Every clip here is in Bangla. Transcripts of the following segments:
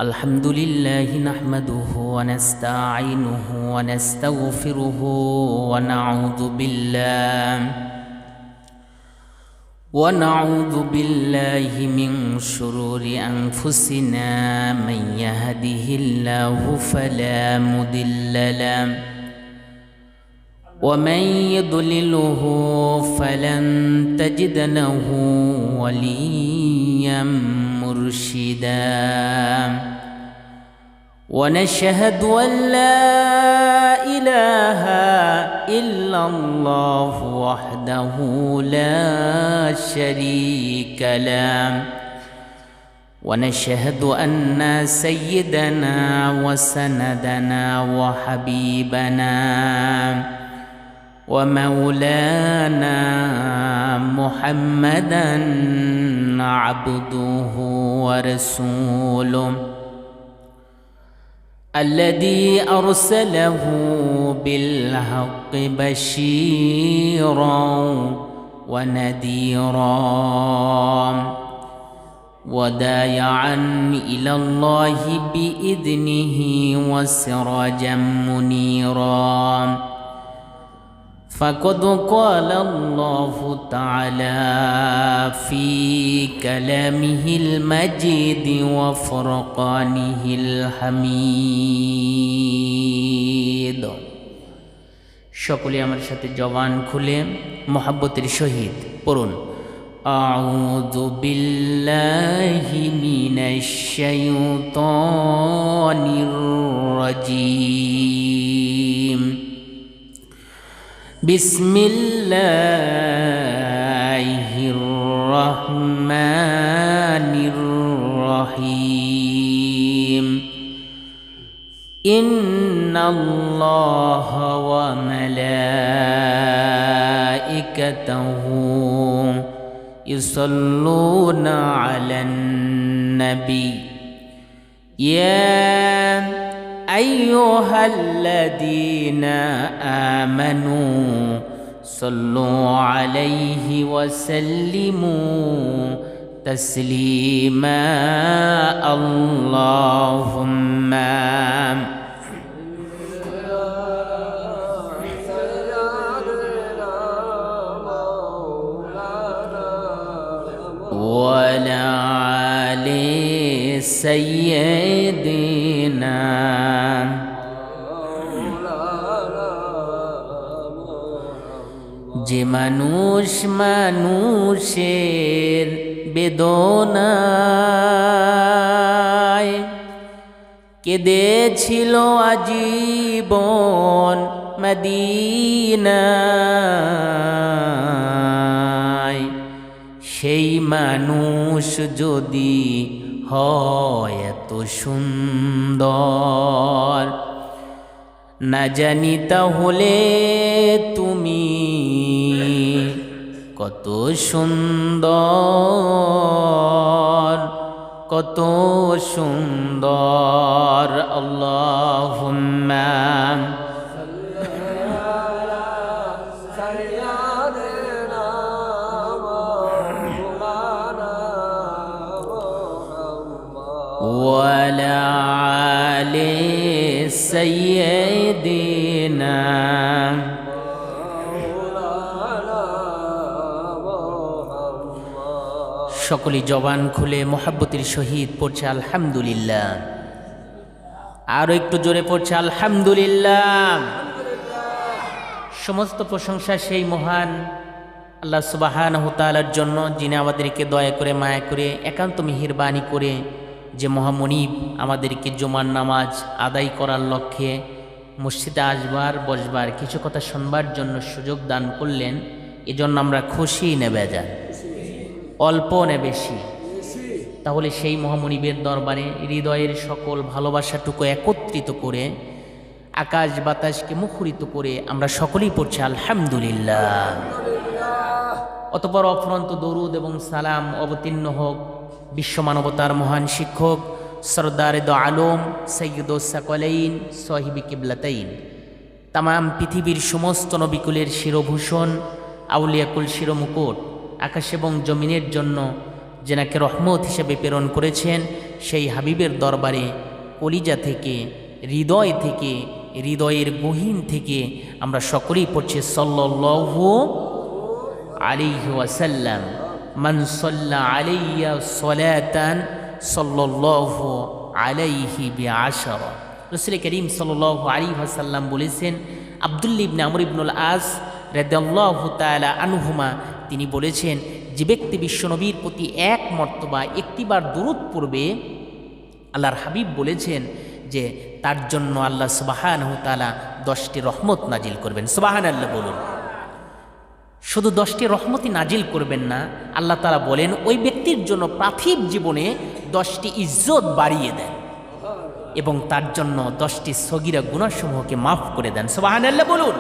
الحمد لله نحمده ونستعينه ونستغفره ونعوذ بالله من شرور أنفسنا من يهده الله فلا مضل له ومن يضلله فلن تجد له وليا مرشدا ونشهد أن لا إله إلا الله وحده لا شريك له ونشهد أن سيدنا وسندنا وحبيبنا ومولانا محمدا عبده ورسوله الذي أرسله بالحق بشيرا ونذيرا وداعيا إلى الله بإذنه وسراجا منيرا فقد قال الله تعالى في كلامه المجيد وفرقانه الحميد সকলে আমার সাথে জবান খুলে মোহাব্বতের সহিত পড়ুন আউযু বিল্লাহি মিনাশ শাইতানির রাজীম بسم الله الرحمن الرحيم إن الله وملائكته يصلون على النبي يا أيها الذين آمنوا صلوا عليه وسلموا تسليما اللهم وعلى آل سيدنا যে মানুষ মানুষের বেদনায় কেঁদেছিল আজীবন মদিনায় সেই মানুষ যদি হয় এত সুন্দর না জানি তাহলে তুমি কত সুন্দর কত সুন্দর আল্লাহুম্মা وعلى آل سيدنا সকলে জবান খুলে মোহাব্বতের সহিত পড়ছে আলহামদুলিল্লাহ আরো একটু জোরে পড়ছে আলহামদুলিল্লাহ সমস্ত প্রশংসা সেই মহান আল্লাহ সুবহানাহু ওয়া তাআলার জন্য যিনি আমাদেরকে দয়া করে মায়া করে একান্ত মেহেরবানি করে যে মহামনিব আমাদেরকে জুমার নামাজ আদায় করার লক্ষ্যে মসজিদে আসবার বসবার কিছু কথা শুনবার জন্য সুযোগ দান করলেন এজন্য আমরা খুশি না বেজার অল্প না বেশি তাহলে সেই মহামনিবের দরবারে হৃদয়ের সকল ভালোবাসাটুকু একত্রিত করে আকাশ বাতাসকে মুখরিত করে আমরা সকলেই পড়ছি আলহামদুলিল্লাহ অতঃপর অফুরন্ত দরুদ এবং সালাম অবতীর্ণ হোক বিশ্ব মানবতার মহান শিক্ষক সরদার দো আলম সৈয়দুস সাকলাইন সাহিবি কিবলাতাইন তামাম পৃথিবীর সমস্ত নবিকুলের শিরভূষণ আউলিয়াকুল শিরোমুকুট আকাশ এবং জমিনের জন্য যেনাকে রহমত হিসেবে প্রেরণ করেছেন, সেই হাবিবের দরবারে কলিজা থেকে, হৃদয় থেকে, হৃদয়ের গহীন থেকে আমরা সকলেই পড়ছি সাল্লাল্লাহু আলাইহি ওয়াসাল্লাম। মান সাল্লা আলাইয়া সালাতান সাল্লাল্লাহু আলাইহি বিআশারা। রাসূল করিম সাল্লাল্লাহু আলাইহি ওয়াসাল্লাম বলেছেন, আব্দুল্লাহ ইবনে আমর ইবনুল আস রাদিয়াল্লাহু তাআলা আনহুমা তিনি বলেছেন, যে ব্যক্তি বিশ্বনবীর প্রতি এক মর্তবা একটিবার দুরূদ পড়বে, আল্লাহর হাবিব বলেছেন যে তার জন্য আল্লাহ সুবহানাহু তাআলা 10টি রহমত নাজিল করবেন। সুবহানাল্লাহ বলুন। শুধু 10টি রহমতই নাজিল করবেন না, আল্লাহ তাআলা বলেন ওই ব্যক্তির জন্য পার্থিব জীবনে 10টি ইজ্জত বাড়িয়ে দেন এবং তার জন্য 10টি সগীরা গুনাহসমূহকে মাফ করে দেন। সুবহানাল্লাহ বলুন।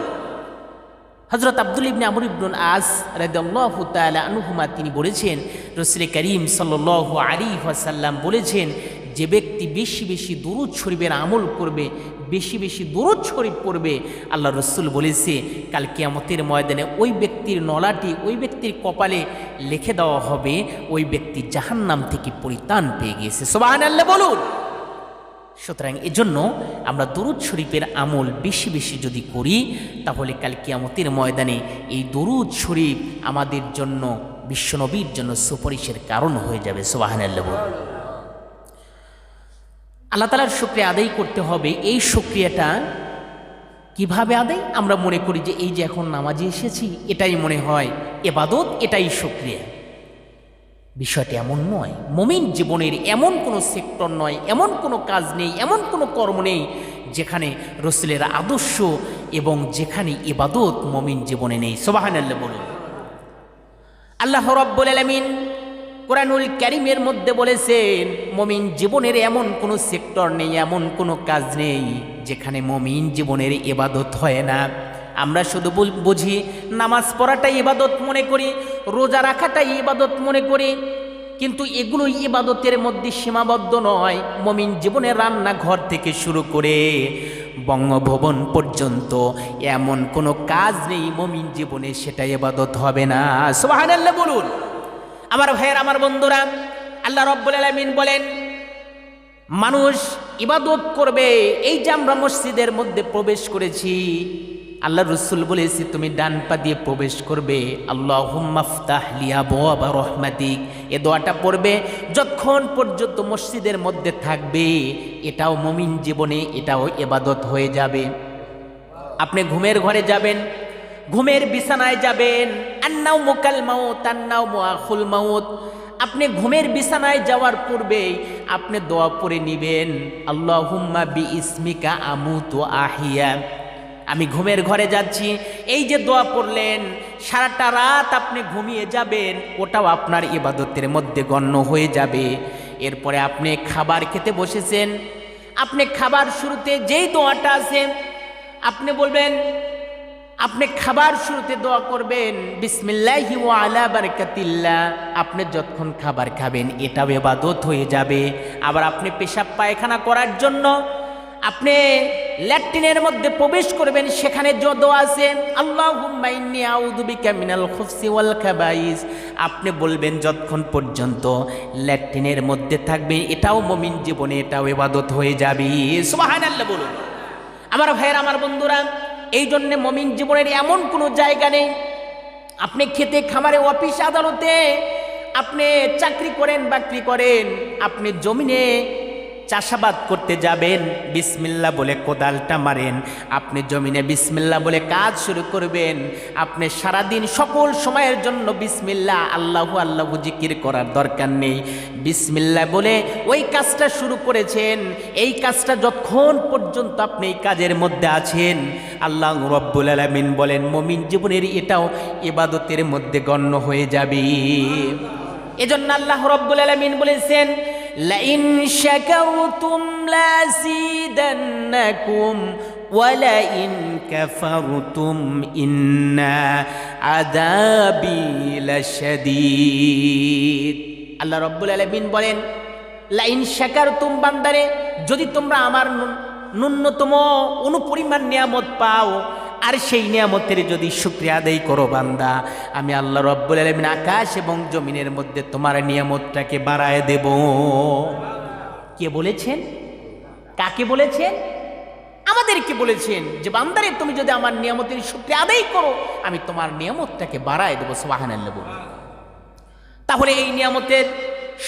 হযরত আব্দুল্লাহ ইবনে আমর ইবনুল আস রাদিয়াল্লাহু তাআলা আনহুমা তিনি বলেছেন, রাসূল করিম সাল্লাল্লাহু আলাইহি ওয়াসাল্লাম বলেছেন, যে ব্যক্তি বেশি বেশি দুরূদ শরীফের আমল করবে, বেশি বেশি দুরূদ শরীফ পড়বে, আল্লাহ রাসূল বলেছে কাল কিয়ামতের ময়দানে ওই ব্যক্তির নলাটি ওই ব্যক্তির কপালে লিখে দেওয়া হবে ওই ব্যক্তি জাহান্নাম থেকে পরিত্রাণ পেয়ে গিয়েছে। সুবহানাল্লাহ বলুন। সুতরাং এজন্য আমরা দুরূদ শরীফের আমল বেশি বেশি যদি করি, তাহলে কাল কিয়ামতের ময়দানে এই দুরূদ শরীফ আমাদের জন্য, বিশ্বনবীর জন্য সুপারিশের কারণ হয়ে যাবে। সুবহানাল্লাহ বলুন। আল্লাহ তাআলার শুকরিয়া আদায় করতে হবে। এই শুকরিয়াটা কিভাবে আদায়? আমরা মনে করি যে এই যে এখন নামাজে এসেছি এটাই মনে হয় ইবাদত, এটাই শুকরিয়া। বিষয়টি এমন নয়। মুমিন জীবনের এমন কোনো সেক্টর নয়, এমন কোনো কাজ নেই, এমন কোনো কর্ম নেই যেখানে রাসূলের আদর্শ এবং যেখানে ইবাদত মুমিন জীবনে নেই। সুবহানাল্লাহ বলুন। আল্লাহ রাব্বুল আলামিন কোরআনুল কারীমের মধ্যে বলেছেন, মুমিন জীবনের এমন কোনো সেক্টর নেই, এমন কোনো কাজ নেই যেখানে মুমিন জীবনের ইবাদত হয় না। আমরা শুধু বুঝি নামাজ পড়াটাই ইবাদত মনে করি, রোজা রাখাটাই ইবাদত মনে করি, কিন্তু এগুলো ইবাদতের মধ্যে সীমাবদ্ধ নয়। মুমিন জীবনে রান্নাঘর থেকে শুরু করে বঙ্গভবন পর্যন্ত এমন কোনো কাজ নেই মুমিন জীবনে সেটা ইবাদত হবে না। সুবহানাল্লাহ বলুন। আমার ভাইয়ের, আমার বন্ধুরা, আল্লাহ রাব্বুল আলামিন বলেন মানুষ ইবাদত করবে। এই যে আমরা মসজিদের মধ্যে প্রবেশ করেছি, আল্লাহ রাসূল বলেছে তুমি ডান পা দিয়ে প্রবেশ করবে, আল্লাহুম্মা ফতাহ লি আবওয়াবা রাহমাতিক, এ দোয়াটা পড়বে যতক্ষণ পর্যন্ত মসজিদের মধ্যে থাকবে। এটাও মুমিন জীবনে এটাও ইবাদত হয়ে যাবে। আপনি ঘুমের ঘরে যাবেন, ঘুমের বিছানায় যাবেন, আন্নাউমু কাল মাউত আন্নাউমু আখুল মাউত। আপনি ঘুমের বিছানায় যাওয়ার পূর্বেই আপনি দোয়া পড়ে নেবেন, আল্লাহুম্মা বিইসমিকা আমুতু আহিয়া। আমি ঘুমের ঘরে যাচ্ছি, এই যে দোয়া পড়লেন, সারাটা রাত আপনি ঘুমিয়ে যাবেন, ওটাও আপনার ইবাদতের মধ্যে গণ্য হয়ে যাবে। এরপরে আপনি খাবার খেতে বসেছেন, আপনি খাবার শুরুতে যেই দোয়াটা আছে আপনি বলবেন, আপনি খাবার শুরুতে দোয়া করবেন বিসমিল্লাহি ওয়া আলা বারাকাতিল্লাহ। আপনি যতক্ষণ খাবার খাবেন এটাও ইবাদত হয়ে যাবে। আবার আপনি পেশাব পায়খানা করার জন্য আপনি ল্যাট্রিনের মধ্যে প্রবেশ করবেন, সেখানে যে দোয়া আছে আল্লাহুম্মা ইন্নী আউযু বিকা মিনাল খুবসি ওয়াল খাবাইস, আপনি বলবেন যতক্ষণ পর্যন্ত ল্যাট্রিনের মধ্যে থাকবেন। এটাও মুমিন জীবনে এটাও ইবাদত হয়ে যাবে। সুবহানাল্লাহ বলুন। আমার ভাইয়ের, আমার বন্ধুরা, এই জন্যে মুমিন জীবনের এমন কোনো জায়গা নেই। আপনি খেতে খামারে, অফিস আদালতে, আপনি চাকরি করেন, বাকরি করেন, আপনি জমিনে চাষাবাদ করতে যাবেন, বিসমিল্লাহ বলে কোদালটা মারেন, আপনি জমিনে বিসমিল্লাহ বলে কাজ শুরু করবেন। আপনি সারাদিন সকল সময়ের জন্য বিসমিল্লাহ আল্লাহু আল্লাহু জিকির করার দরকার নেই। বিসমিল্লাহ বলে ওই কাজটা শুরু করেছেন, এই কাজটা যতক্ষণ পর্যন্ত আপনি এই কাজের মধ্যে আছেন, আল্লাহ রাব্বুল আলামিন বলেন মুমিন জীবনের এটাও ইবাদতের মধ্যে গণ্য হয়ে যাবে। এজন্য আল্লাহ রাব্বুল আলামিন বলেছেন, লাইন শাকারতুম লাযিদান্নাকুম ওয়া লাইন কাফারতুম ইন্না আযাবি লাশাদীদ। আল্লাহ রাব্বুল আলামিন বলেন, লাইন শাকারতুম, বান্দারে যদি তোমরা আমার ন্যূনতম অনুপরিমাণ নিয়ামত পাও, আর সেই নিয়ামতের যদি শুকরিয়া আদায় করো বান্দা, আমি আল্লাহ রব্বুল আলামিন আকাশ এবং জমিনের মধ্যে তোমার নিয়ামতটাকে বাড়ায় দেব। কে বলেছেন? কাকে বলেছেন? আমাদেরকে বলেছেন যে বান্দারে তুমি যদি আমার নিয়ামতের শুকরিয়া আদায় করো আমি তোমার নিয়ামতটাকে বাড়ায় দেব। সুবহানাল্লাহ বলুন। তাহলে এই নিয়ামতের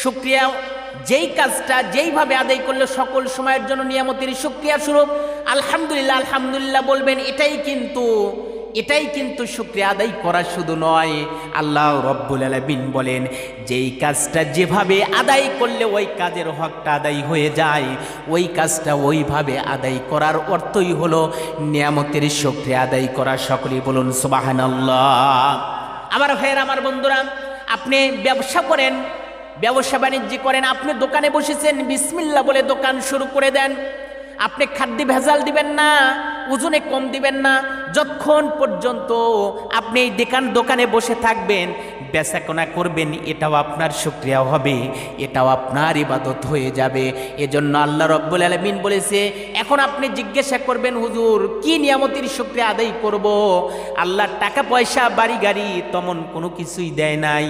শুকরিয়া যেই কাজটা যেইভাবে আদায় করলে সকল সময়ের জন্য নিয়ামতের শুকরিয়া স্বরূপ আলহামদুলিল্লাহ আলহামদুলিল্লাহ বলবেন, এটাই কিন্তু শুকরিয়া আদায় করা শুধু নয়। আল্লাহ রব্বুল আলামিন বলেন যেই কাজটা যেভাবে আদায় করলে ওই কাজের হকটা আদায় হয়ে যায়, ওই কাজটা ওইভাবে আদায় করার অর্থই হলো নিয়ামতের শুকরিয়া আদায় করা। সকলেই বলুন সুবহানাল্লাহ। আমার ভাইয়ের, আমার বন্ধুরা, আপনি ব্যবসা করেন, ব্যবসা বাণিজ্য করেন, আপনি দোকানে বসেছেন, বিসমিল্লাহ বলে দোকান শুরু করে দেন। আপনি খাদ্যে ভেজাল দিবেন না, ওজনে কম দিবেন না, যতক্ষণ পর্যন্ত আপনি এই দোকানে বসে থাকবেন, বেচাকেনা করবেন, এটাও আপনার শুকরিয়া হবে, এটাও আপনার ইবাদত হয়ে যাবে। এজন্য আল্লাহ রব্বুল আলামিন বলেছে, এখন আপনি জিজ্ঞাসা করবেন হুজুর কি নিয়ামতের শুকরিয়া আদায় করব? আল্লাহ টাকা পয়সা বাড়ি গাড়ি তেমন কোনো কিছুই দেয় নাই,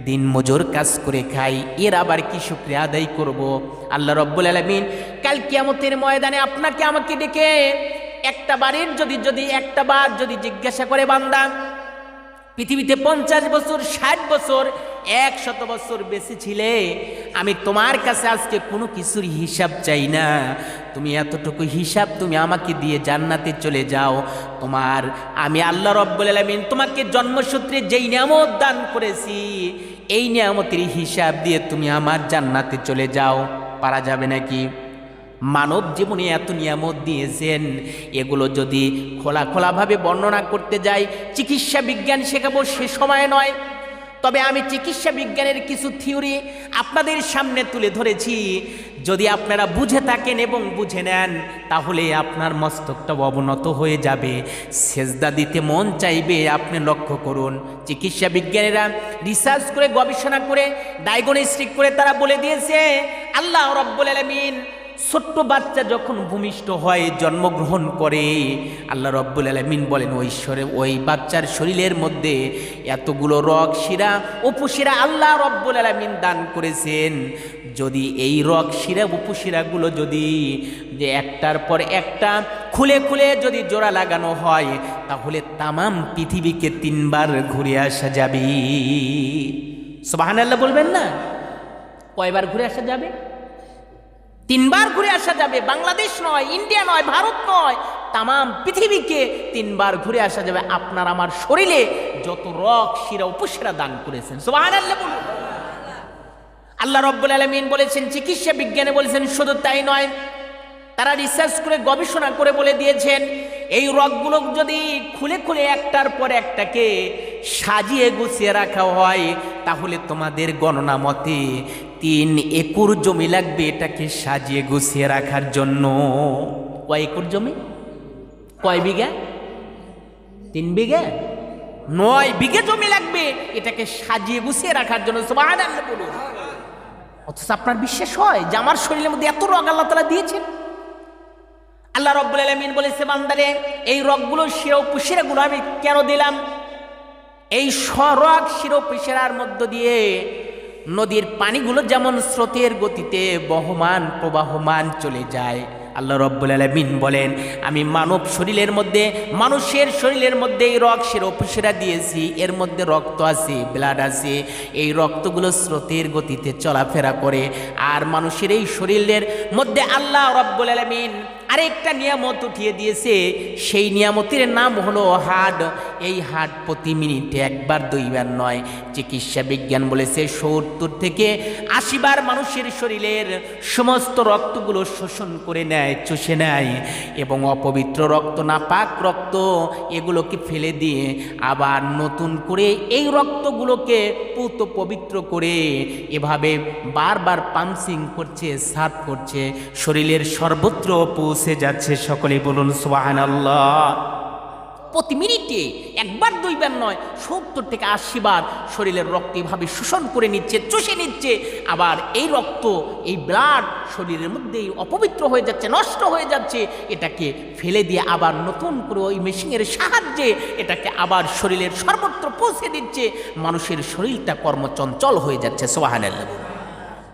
দিন মজুর কাজ করে খাই, এর আবার কি শুকরিয়া আদায় করব? আল্লাহ রব্বুল আলামিন কাল কিয়ামতের ময়দানে আপনাকে আমাকে ডেকে একটা বারের একটা বার যদি জিজ্ঞাসা করে, বান্দা পৃথিবীতে 50 বছর 60 বছর 100 বছর বেঁচে ছিলে, আমি তোমার কাছে আজকে কোনো কিছুর হিসাব চাই না, তুমি এতটুকু হিসাব তুমি আমাকে দিয়ে জান্নাতে চলে যাও। আমি আল্লাহ রব্বুল আলামিন তোমাকে জন্মসূত্রে যেই নিয়ামত দান করেছি এই নিয়ামতের হিসাব দিয়ে তুমি আমার জান্নাতে চলে যাও। পারা যাবে নাকি? মানব জীবনে এত নিয়ামত দিয়েছেন, এগুলো যদি খোলাভাবে বর্ণনা করতে যাই, চিকিৎসা বিজ্ঞান শেখাবো সে সময় নয়। তবে আমি চিকিৎসা বিজ্ঞানের কিছু থিওরি আপনাদের সামনে তুলে ধরেছি, যদি আপনারা বুঝে থাকেন এবং বুঝে নেন তাহলে আপনার মস্তকটা অবনত হয়ে যাবে, সেজদা দিতে মন চাইবে। আপনি লক্ষ্য করুন, চিকিৎসা বিজ্ঞানীরা রিসার্চ করে গবেষণা করে ডায়াগনস্টিক করে তারা বলে দিয়েছে, আল্লাহ রাব্বুল আলামিন ছোট্ট বাচ্চা যখন ভূমিষ্ঠ হয়, জন্মগ্রহণ করে, আল্লাহ রাব্বুল আলামিন বলেন ওই বাচ্চার শরীরের মধ্যে এতগুলো রগ শিরা উপশিরা আল্লাহ রাব্বুল আলামিন দান করেছেন। যদি এই রগ শিরা উপশিরাগুলো যদি যে একটার পর একটা খুলে যদি জোড়া লাগানো হয়, তাহলে তামাম পৃথিবীকে 3 বার ঘুরে আসা যাবে। সুবহানাল্লাহ বলবেন না? কয়বার ঘুরে আসা যাবে? 3 বার ঘুরে আসা যাবে। বাংলাদেশ নয়, ইন্ডিয়া নয়, ভারত নয়, তামাম পৃথিবীকে 3 বার ঘুরে আসা যাবে আপনার আমার শরীরে যত রগ শিরা উপশিরা দান করেছেন। সুবহানাল্লাহ বলুন। আল্লাহ রাব্বুল আলামিন বলেছেন, চিকিৎসা বিজ্ঞানে বলেছেন, শুধু তাই নয়, তারা রিসার্চ করে গবেষণা করে বলে দিয়েছেন, এই রগগুলো যদি খুলে একটার পর একটাকে সাজিয়ে গুছিয়ে রাখা হয়, তাহলে তোমাদের গণনা মতে 3 একর জমি লাগবে এটাকে সাজিয়ে গুছিয়ে রাখার জন্য। কয় একর জমি? কয় বিঘা? 3 বিঘা? 9 বিঘা জমি লাগবে এটাকে সাজিয়ে গুছিয়ে রাখার জন্য। সুবহানাল্লাহ বলুন। অথচ আপনার বিশ্বাস হয় যে আমার শরীরের মধ্যে এত রগ আল্লাহ তাআলা দিয়েছেন? আল্লাহ রাব্বুল আলামিন বলেছে, বান্দারে এই রগগুলো শিরা উপশিরাগুলো আমি কেন দিলাম? এই রগ শিরা উপশিরার মধ্য দিয়ে নদীর পানিগুলো যেমন স্রোতের গতিতে বহমান প্রবাহমান চলে যায়, আল্লাহ রাব্বুল আলামিন বলেন আমি মানব শরীরের মধ্যে, মানুষের শরীরের মধ্যে এই রগ শিরা উপশিরা দিয়েছি, এর মধ্যে রক্ত আছে, ব্লাড আছে, এই রক্তগুলো স্রোতের গতিতে চলাফেরা করে। আর মানুষের এই শরীরের মধ্যে আল্লাহ রাব্বুল আলামিন আরেকটা নিয়ামত উঠিয়ে দিয়েছে, সেই নিয়ামতের নাম হলো হার্ট। এই হার্ট প্রতি মিনিটে 1 বার 2 বার নয়, চিকিৎসা বিজ্ঞান বলেছে 70 থেকে 80 বার মানুষের শরীরের সমস্ত রক্তগুলো শোষণ করে নেয়, চুষে নেয়, এবং অপবিত্র রক্ত, নাপাক রক্ত এগুলোকে ফেলে দিয়ে আবার নতুন করে এই রক্তগুলোকে পুত পবিত্র করে এভাবে বারবার পাম্পিং করছে, সার্ভ করছে, শরীরের সর্বত্র পৌঁছে যাচ্ছে। সকলে বলুন সুবহানাল্লাহ। প্রতি মিনিটে মিনিটে, একবার দুইবার নয়, 70 থেকে 80 বার শরীরের রক্ত এভাবে শোষণ করে নিচ্ছে, চুষে নিচ্ছে। আবার এই রক্ত, এই ব্লাড শরীরের মধ্যেই অপবিত্র হয়ে যাচ্ছে, নষ্ট হয়ে যাচ্ছে। এটাকে ফেলে দিয়ে আবার নতুন করে ওই মেশিনের সাহায্যে এটাকে আবার শরীরের সর্বত্র পৌঁছে দিচ্ছে। মানুষের শরীরটা কর্মচঞ্চল হয়ে যাচ্ছে। সুবহানাল্লাহ।